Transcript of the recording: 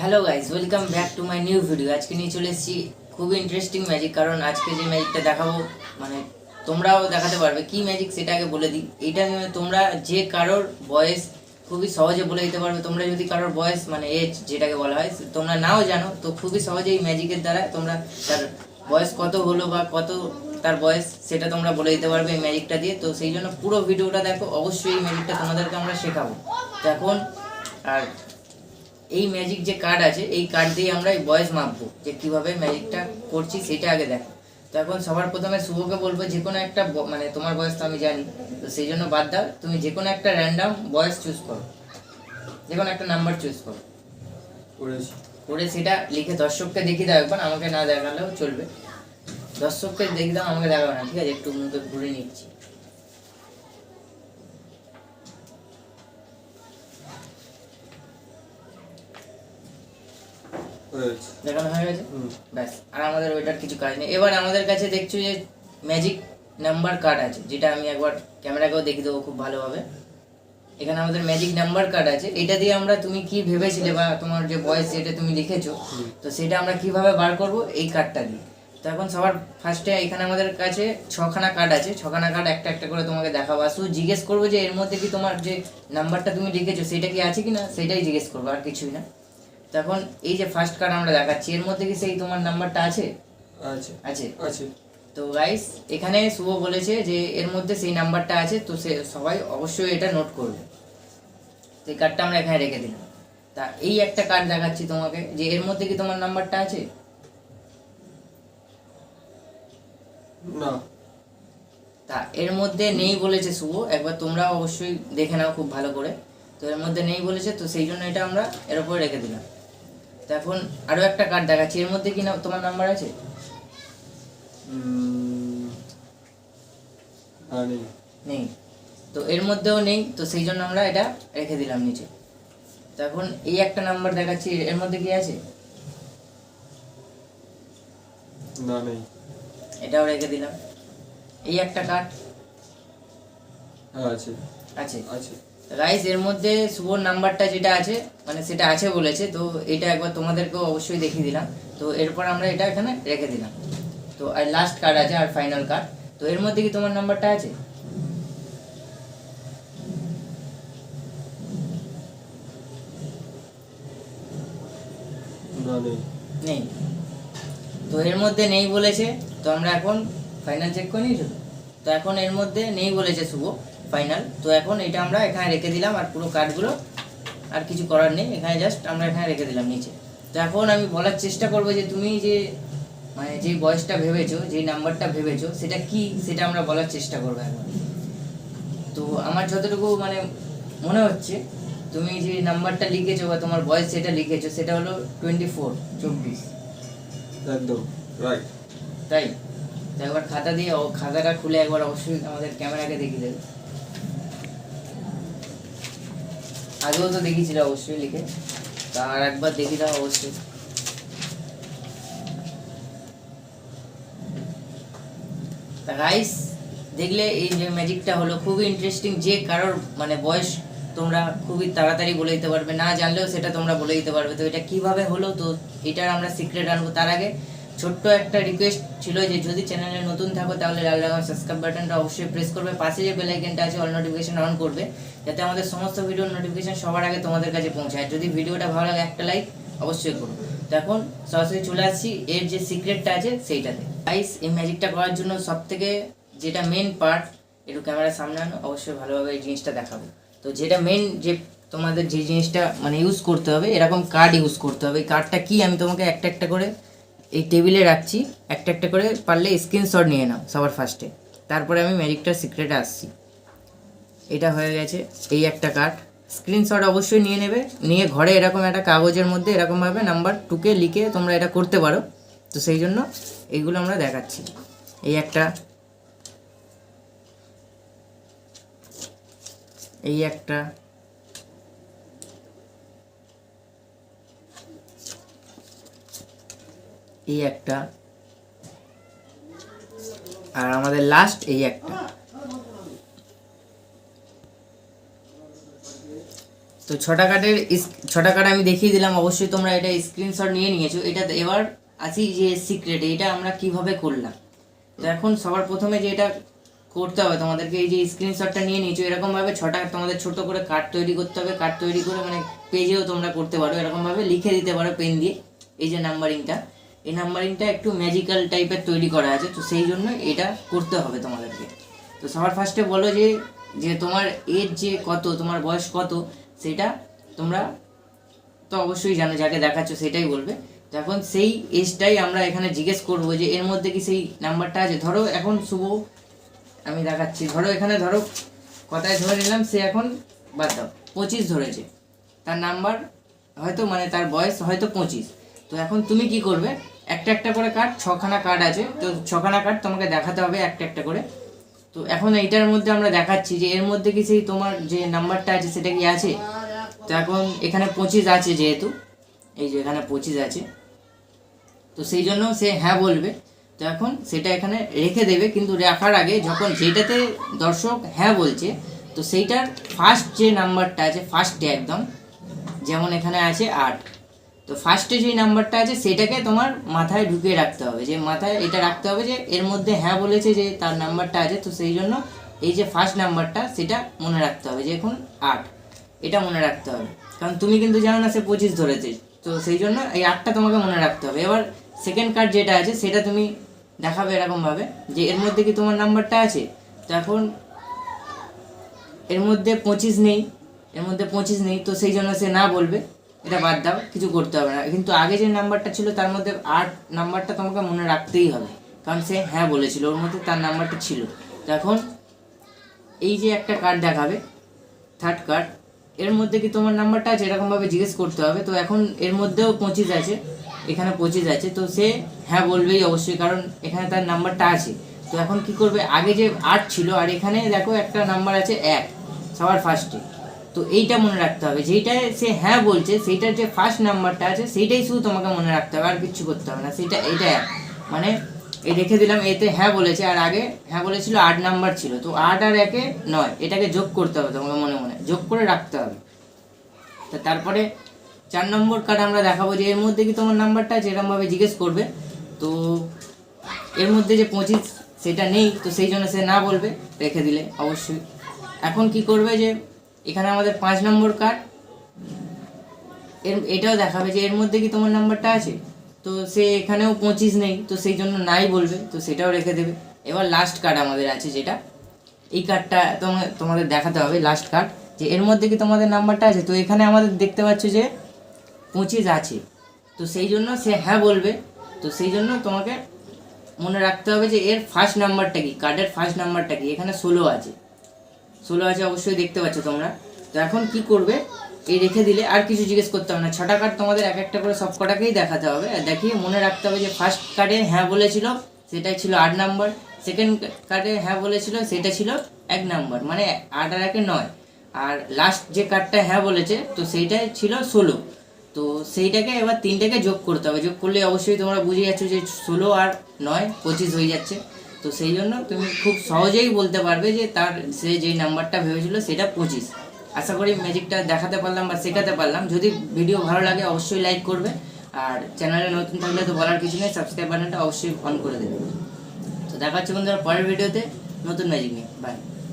Hello guys, welcome back to my new video. আজকে নিয়ে চলে এসেছি খুবই ইন্টারেস্টিং ম্যাজিক। কারণ আজকে যে ম্যাজিকটা দেখাবো মানে তোমরাও দেখাতে পারবে। কি ম্যাজিক সেটা আগে বলে দিই। এইটা তোমরা যে কারোর বয়স খুবই সহজে বলে দিতে পারবে। তোমরা যদি কারোর বয়স মানে এজ যেটাকে বলা হয় তোমরা নাও জানো, তো খুবই সহজে এই ম্যাজিকের দ্বারা তোমরা তার বয়স কত হলো বা কত তার বয়স সেটা তোমরা বলে দিতে পারবে এই ম্যাজিকটা দিয়ে। তো সেই জন্য পুরো ভিডিওটা দেখো, অবশ্যই এই ম্যাজিকটা তোমাদেরকে আমরা শেখাবো। তো এখন আর এই ম্যাজিক যে কার্ড আছে এই কার্ড দিয়ে আমরা এই বয়স মাপবো, যে কিভাবে ম্যাজিকটা করছি সেটা আগে দেখো। তো এখন সবার প্রথমে শুভকে বলবো যে কোনো একটা মানে তোমার বয়স তো আমি জানি, তো সেই জন্য বাদ দাও, তুমি যে কোনো একটা র্যান্ডাম বয়স চুজ করো, যে কোনো একটা নাম্বার চুজ করো, করে সেটা লিখে দর্শককে দেখিয়ে দাও একবার, আমাকে না দেখালেও চলবে। দর্শককে দেখিয়ে দাও, আমাকে দেখাবে না, ঠিক আছে? একটু মুখে ঘুরে নিচ্ছি। দেখানো হয়ে গেছে, ব্যাস। আর আমাদের ওইটার কিছু কাজ নেই। এবার আমাদের কাছে দেখছো যে ম্যাজিক নাম্বার কার্ড আছে, যেটা আমি একবার ক্যামেরাকেও দেখিয়ে দেবো খুব ভালোভাবে। এখানে আমাদের ম্যাজিক নাম্বার কার্ড আছে। এটা দিয়ে আমরা তুমি কি ভেবেছিলে বা তোমার যে বয়স যেটা তুমি লিখেছো, তো সেটা আমরা কিভাবে বার করব এই কার্ডটা দিয়ে। তো এখন সবার ফার্স্টে এখানে আমাদের কাছে 6খানা কার্ড আছে। 6খানা কার্ড একটা একটা করে তোমাকে দেখাবো। আর শুধু জিজ্ঞেস করবো যে এর মধ্যে কি তোমার যে নাম্বারটা তুমি লিখেছো সেটা কি আছে কি না, সেটাই জিজ্ঞেস করবো, আর কিছুই না। তখন এই যে ফার্স্ট কার্ড আমরা দেখাচ্ছি, এর মধ্যে কি সেই তোমার নাম্বারটা আছে? আছে আছে আছে। তো গাইস, এখানে শুভ বলেছে যে এর মধ্যে সেই নাম্বারটা আছে, তো সে সবাই অবশ্যই এটা নোট করবে। এই কার্ডটা আমরা এখানে রেখে দিলাম। তা এই একটা কার্ড দেখাচ্ছি তোমাকে, যে এর মধ্যে কি তোমার নাম্বারটা আছে? না। তা এর মধ্যে নেই বলেছে শুভ, একবার তোমরা অবশ্যই দেখে নাও খুব ভালো করে। তো এর মধ্যে নেই বলেছে, তো সেই জন্য এটা আমরা এর উপরে রেখে দিলাম। তো এখন আরো একটা কার্ড দেখাচ্ছি, এর মধ্যে কি না তোমার নাম্বার আছে? নেই। তো এর মধ্যেও নেই, তো সেই জন্য আমরা এটা রেখে দিলাম নিচে। তো এখন এই একটা নাম্বার দেখাচ্ছি, এর মধ্যে কি আছে? না, নেই। এটাও রেখে দিলাম। এই একটা কার্ড আছে আছে আছে। গাইস, এর মধ্যে শুভর নাম্বারটা যেটা আছে মানে সেটা আছে বলেছে, তো এটা একবার তোমাদেরকেও অবশ্যই দেখিয়ে দিলাম। তো এরপর আমরা এটা এখানে রেখে দিলাম। তো আর লাস্ট কার্ড আছে, আর ফাইনাল কার্ড। তো এর মধ্যে কি তোমার নাম্বারটা আছে? নেই। তো এর মধ্যে নেই বলেছে, তো আমরা এখন ফাইনাল চেক করে নিয়েছো। তো এখন এর মধ্যে নেই বলেছে শুভ, ফাইনাল। তো এখন এটা আমরা এখানে রেখে দিলাম, আর পুরো কার্ডগুলো আর কিছু করার নেই, এখানে জাস্ট আমরা এখানে রেখে দিলাম নিচে। তো এখন আমি বলার চেষ্টা করবো যে তুমি যে মানে যে বয়সটা ভেবেছো, যে নাম্বারটা ভেবেছো সেটা কি, সেটা আমরা বলার চেষ্টা করবো এখন। তো আমার যতটুকু মানে মনে হচ্ছে, তুমি যে নাম্বারটা লিখেছো বা তোমার বয়স যেটা লিখেছো সেটা হলো 24। একদম রাইট। তাই তো একবার খাতা দিয়ে খাতাটা খুলে একবার অবশ্যই আমাদের ক্যামেরাকে দেখিয়ে দেবে। আগেও তো দেখিয়েছিল অবশ্যই লিখে, তা আর একবার দেখিয়ে দাও অবশ্যই। তা গাইস, দেখলে এই যে ম্যাজিকটা হলো খুবই ইন্টারেস্টিং। যে কারোর মানে বয়স তোমরা খুবই তাড়াতাড়ি বলে দিতে পারবে, না জানলেও সেটা তোমরা বলে দিতে পারবে। তো এটা কিভাবে হলো, তো এটার আমরা সিক্রেট আনবো। তার আগে ছোট্ট একটা রিকোয়েস্ট ছিল যে যদি চ্যানেলে নতুন থাকো তাহলে লাল রঙের সাবস্ক্রাইব বাটনটা অবশ্যই প্রেস করবে, পাশে যে বেল আইকনটা আছে অল নোটিফিকেশন অন করবে, যাতে আমাদের সমস্ত ভিডিওর নোটিফিকেশন সবার আগে তোমাদের কাছে পৌঁছায়। যদি ভিডিওটা ভালো লাগে একটা লাইক অবশ্যই করো। তো এখন সরাসরি চলে আসছি এর যে সিক্রেটটা আছে সেইটাতে। গাইস, এই ম্যাজিকটা করার জন্য সবথেকে যেটা মেন পার্ট, একটু ক্যামেরার সামনে আনো, অবশ্যই ভালোভাবে এই জিনিসটা দেখাবো। তো যেটা মেন যে তোমাদের যে জিনিসটা মানে ইউজ করতে হবে, এরকম কার্ড ইউজ করতে হবে। এই কার্ডটা কি আমি তোমাকে একটা একটা করে এই টেবিলে রাখছি, একটা একটা করে পারলে স্ক্রিনশট নিয়ে নাও সবার ফার্স্টে, তারপরে আমি ম্যাজিকটার সিক্রেটে আসছি। এটা হয়ে গেছে এই একটা কার্ড, স্ক্রিনশট অবশ্যই নিয়ে নেবে, নিয়ে ঘরে এরকম একটা কাগজের মধ্যে এরকমভাবে নাম্বার 2কে লিখে তোমরা এটা করতে পারো। তো সেই জন্য এইগুলো আমরা দেখাচ্ছি। এই একটা, এই একটা, এই একটা, আর আমাদের লাস্ট এই একটা। তো ছটা কার্ড আমি দেখিয়ে দিলাম, অবশ্যই তোমরা এটা স্ক্রিনশট নিয়ে নিয়েছো। এটা এবার আসি যে সিক্রেট, এটা আমরা কিভাবে করলাম। তো এখন সবার প্রথমে যে এটা করতে হবে তোমাদেরকে, এই যে স্ক্রিনশটটা নিয়ে নিয়েছো, এরকমভাবে ছটা তোমাদের ছোট করে কার্ড তৈরি করতে হবে। কার্ড তৈরি করে মানে পেজেও তোমরা করতে পারো, এরকমভাবে লিখে দিতে পারো পেন দিয়ে। এই যে নাম্বারিংটা, এই নাম্বারিংটা একটু ম্যাজিক্যাল টাইপের তৈরি করা আছে, তো সেই জন্য এটা করতে হবে তোমাদেরকে। তো সবার ফার্স্টে বলো যে যে তোমার এজ যে কত, তোমার বয়স কত, সেটা তোমরা তো অবশ্যই জানো, যাকে দেখাচ্ছ সেটাই বলবে। তো এখন সেই এজটাই আমরা এখানে জিজ্ঞেস করবো যে এর মধ্যে কি সেই নাম্বারটা আছে। ধরো এখন শুভ, আমি দেখাচ্ছি, ধরো এখানে ধরো কথায় ধরে নিলাম সে এখন বাদ দাও 25 ধরেছে, তার নাম্বার হয়তো মানে তার বয়স হয়তো 25। তো এখন তুমি কি করবে, একটা একটা করে কার্ড, 6খানা কার্ড আছে, তো 6খানা কার্ড তোমাকে দেখাতে হবে একটা একটা করে। তো এখন এইটার মধ্যে আমরা দেখাচ্ছি যে এর মধ্যে কি সেই তোমার যে নাম্বারটা আছে সেটা কি আছে। তো এখন এখানে 25 আছে, যেহেতু এই যে এখানে 25 আছে, তো সেই জন্য সে হ্যাঁ বলবে। তো এখন সেটা এখানে রেখে দেবে, কিন্তু রাখার আগে যখন যেটাতে দর্শক হ্যাঁ বলছে, তো সেইটার ফার্স্ট যে নাম্বারটা আছে, ফার্স্টে একদম, যেমন এখানে আছে 8, তো ফার্স্টে যে নাম্বারটা আছে সেটাকে তোমার মাথায় ঢুকিয়ে রাখতে হবে, যে মাথায় এটা রাখতে হবে যে এর মধ্যে হ্যাঁ বলেছে যে তার নাম্বারটা আছে। তো সেই জন্য এই যে ফার্স্ট নাম্বারটা সেটা মনে রাখতে হবে, যে এখন 8, এটা মনে রাখতে হবে। কারণ তুমি কিন্তু জানো না সে 25 ধরেছে, তো সেই জন্য এই 8টা তোমাকে মনে রাখতে হবে। এবার সেকেন্ড কার্ড যেটা আছে সেটা তুমি দেখাবে এরকমভাবে যে এর মধ্যে কি তোমার নাম্বারটা আছে। তো এখন এর মধ্যে 25 নেই, তো সেই জন্য সে না বলবে, এটা বাদ দাও, কিছু করতে হবে না। কিন্তু আগে যে নাম্বারটা ছিল তার মধ্যে 8 নাম্বারটা তোমাকে মনে রাখতেই হবে, কারণ সে হ্যাঁ বলেছিল, ওর মধ্যে তার নাম্বারটা ছিল। তো এখন এই যে একটা কার্ড দেখাবে, থার্ড কার্ড, এর মধ্যে কি তোমার নাম্বারটা আছে, এরকমভাবে জিজ্ঞেস করতে হবে। তো এখন এর মধ্যেও 25 আছে, এখানে 25 আছে, তো সে হ্যাঁ বলবেই অবশ্যই, কারণ এখানে তার নাম্বারটা আছে। তো এখন কি করবে, আগে যে 8 ছিল আর এখানে দেখো একটা নাম্বার আছে 1 সবার ফার্স্টে, তো এইটা মনে রাখতে হবে। যেইটায় সে হ্যাঁ বলছে সেইটার যে ফার্স্ট নাম্বারটা আছে সেইটাই শুধু তোমাকে মনে রাখতে হবে, আর কিচ্ছু করতে হবে না। সেটা এইটা মানে এই রেখে দিলাম, এতে হ্যাঁ বলেছে আর আগে হ্যাঁ বলেছিল 8 নাম্বার ছিল, তো 8 আর 1 9, এটাকে যোগ করতে হবে তোমাকে, মনে মনে যোগ করে রাখতে হবে। তো তারপরে 4 নম্বর কার্ড আমরা দেখাবো যে এর মধ্যে কি তোমার নাম্বারটা আছে, এরকমভাবে জিজ্ঞেস করবে। তো এর মধ্যে যে 25 সেটা নেই, তো সেই জন্য সে না বলবে, রেখে দিলে অবশ্যই। এখন কি করবে, যে এখানে আমাদের 5 নম্বর কার্ড, এটাও দেখাবে যে এর মধ্যে কি তোমার নাম্বারটা আছে। তো সে এখানেও 25 নেই, তো সেই জন্য নাই বলবে, তো সেটাও রেখে দেবে। এবার লাস্ট কার্ড আমাদের আছে যেটা, এই কার্ডটা তোমাদের দেখাতে হবে, লাস্ট কার্ড, যে এর মধ্যে কি তোমাদের নাম্বারটা আছে। তো এখানে আমাদের দেখতে পাচ্ছ যে 25 আছে, তো সেই জন্য সে হ্যাঁ বলবে। তো সেই জন্য তোমাকে মনে রাখতে হবে যে এর ফার্স্ট নাম্বারটা কি, কার্ডের ফার্স্ট নাম্বারটা কি। এখানে 16 আছে, অবশ্যই দেখতে পাচ্ছ তোমরা। তো এখন কি করবে, এই রেখে দিলে আর কিছু জিজ্ঞেস করতে হবে না। 6টা কার্ড তোমাদের এক একটা করে সব কটাকেই দেখাতে হবে, আর দেখিয়ে মনে রাখতে হবে যে ফার্স্ট কার্ডে হ্যাঁ বলেছিল সেটাই ছিল 8 নাম্বার, সেকেন্ড কার্ডে হ্যাঁ বলেছিল সেটা ছিল 1 নাম্বার, মানে 8 আর 1 9, আর লাস্ট যে কার্ডটা হ্যাঁ বলেছে তো সেইটাই ছিল 16। তো সেইটাকে এবার 3টাকে যোগ করতে হবে, যোগ করলে অবশ্যই তোমরা বুঝে যাচ্ছ যে 16 আর 9 25 হয়ে যাচ্ছে। তো সেই জন্য তুমি খুব সহজেই বলতে পারবে যে তার সে যেই নাম্বারটা ভেবেছিল সেটা 25। আশা করি ম্যাজিকটা দেখাতে পারলাম বা শেখাতে পারলাম। যদি ভিডিও ভালো লাগে অবশ্যই লাইক করবে, আর চ্যানেলে নতুন থাকলে তো বলার কিছু নেই, সাবস্ক্রাইব বাটনটা অবশ্যই অন করে দেবে। তো দেখা হচ্ছে বন্ধুরা পরের ভিডিওতে নতুন ম্যাজিক নিয়ে। বাই।